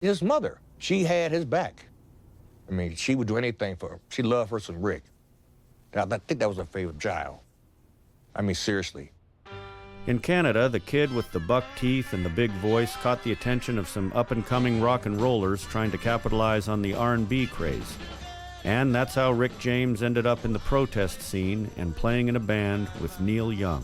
His mother, she had his back. I mean, she would do anything for him. She loved her some Rick. I think that was her favorite child. I mean, seriously. In Canada, the kid with the buck teeth and the big voice caught the attention of some up-and-coming rock and rollers trying to capitalize on the R&B craze. And that's how Rick James ended up in the protest scene and playing in a band with Neil Young.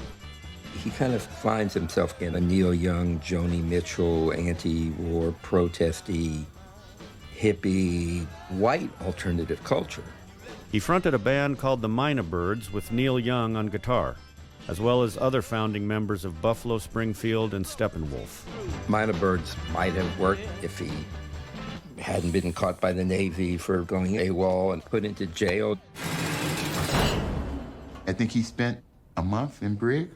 He kind of finds himself in a Neil Young, Joni Mitchell, anti-war, protesty, hippie, white alternative culture. He fronted a band called the Mina Birds with Neil Young on guitar, as well as other founding members of Buffalo Springfield and Steppenwolf. Mina Birds might have worked if he hadn't been caught by the Navy for going AWOL and put into jail. I think he spent a month in Brig.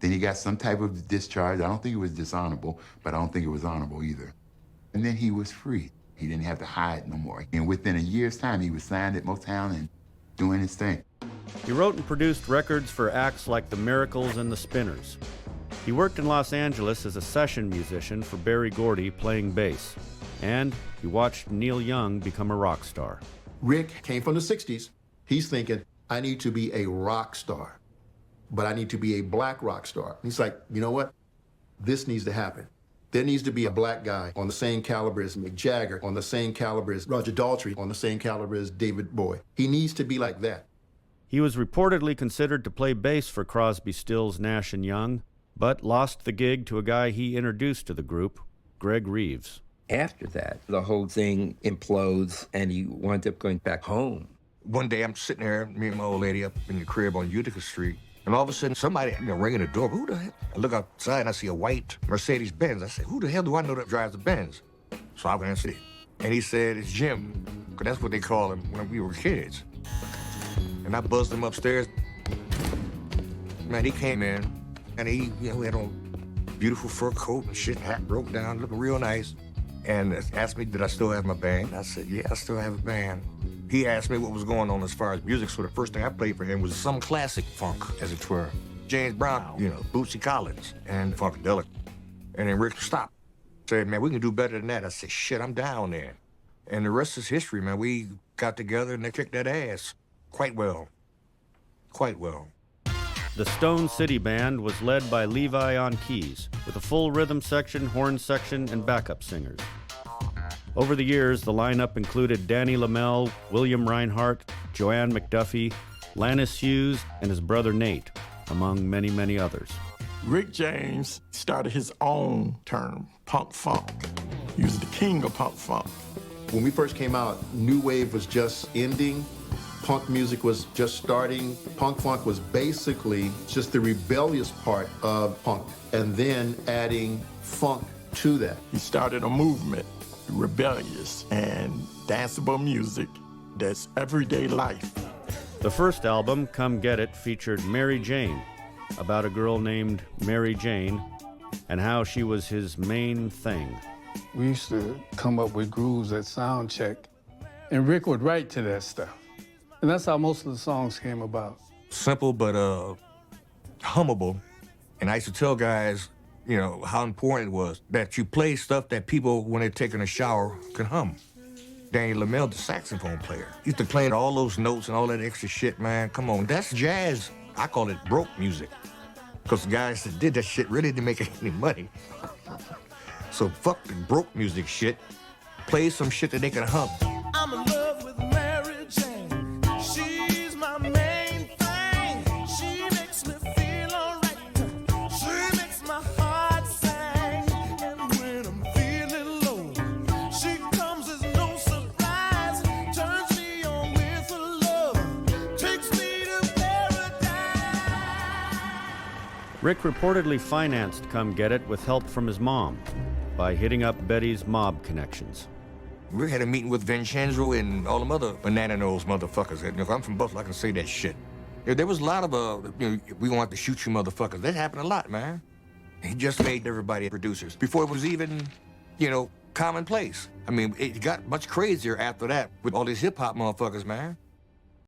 Then he got some type of discharge. I don't think it was dishonorable, but I don't think it was honorable either. And then he was free. He didn't have to hide no more. And within a year's time, he was signed at Motown and doing his thing. He wrote and produced records for acts like the Miracles and the Spinners. He worked in Los Angeles as a session musician for Berry Gordy playing bass. And he watched Neil Young become a rock star. Rick came from the 60s. He's thinking, I need to be a rock star, but I need to be a black rock star. He's like, you know what? This needs to happen. There needs to be a black guy on the same caliber as Mick Jagger, on the same caliber as Roger Daltrey, on the same caliber as David Bowie. He needs to be like that. He was reportedly considered to play bass for Crosby, Stills, Nash & Young, but lost the gig to a guy he introduced to the group, Greg Reeves. After that, the whole thing implodes, and he winds up going back home. One day, I'm sitting there, me and my old lady up in the crib on Utica Street, and all of a sudden, somebody, ringing the door. Who the hell? I look outside, and I see a white Mercedes-Benz. I said, who the hell do I know that drives a Benz? So I went and said, and he said, it's Jim, because that's what they call him when we were kids. And I buzzed him upstairs. Man, he came in, and he had on beautiful fur coat and shit, hat broke down, looking real nice, and asked me, did I still have my band? I said, yeah, I still have a band. He asked me what was going on as far as music, so the first thing I played for him was some classic funk, as it were. James Brown, Bootsy Collins, and Funkadelic. And then Rick stopped. Said, man, we can do better than that. I said, shit, I'm down there. And the rest is history, man. We got together and they kicked that ass. Quite well. Quite well. The Stone City Band was led by Levi on keys, with a full rhythm section, horn section, and backup singers. Over the years, the lineup included Danny Lamel, William Reinhart, Joanne McDuffie, Lannis Hughes, and his brother Nate, among many, many others. Rick James started his own term, punk funk. He was the king of punk funk. When we first came out, New Wave was just ending. Punk music was just starting. Punk funk was basically just the rebellious part of punk, and then adding funk to that. He started a movement, rebellious and danceable music that's everyday life. The first album, Come Get It, featured Mary Jane, about a girl named Mary Jane, and how she was his main thing. We used to come up with grooves at sound check, and Rick would write to that stuff. And that's how most of the songs came about. Simple, but hummable. And I used to tell guys, how important it was that you play stuff that people, when they're taking a shower, can hum. Danny Lamel, the saxophone player, used to play all those notes and all that extra shit, man. Come on, that's jazz. I call it broke music. Because the guys that did that shit really didn't make any money. So fuck the broke music shit. Play some shit that they can hum. I'm in love with Mary Jane. She's my main thing. She makes me feel alright. She makes my heart sing. And when I'm feeling low, she comes as no surprise. Turns me on with her love. Takes me to paradise. Rick reportedly financed Come Get It with help from his mom by hitting up Betty's mob connections. We had a meeting with Vincenzo and all them other banana nose motherfuckers. If I'm from Buffalo, I can say that shit. There was a lot of, we want to shoot you motherfuckers. That happened a lot, man. He just made everybody producers before it was even, commonplace. I mean, it got much crazier after that with all these hip-hop motherfuckers, man.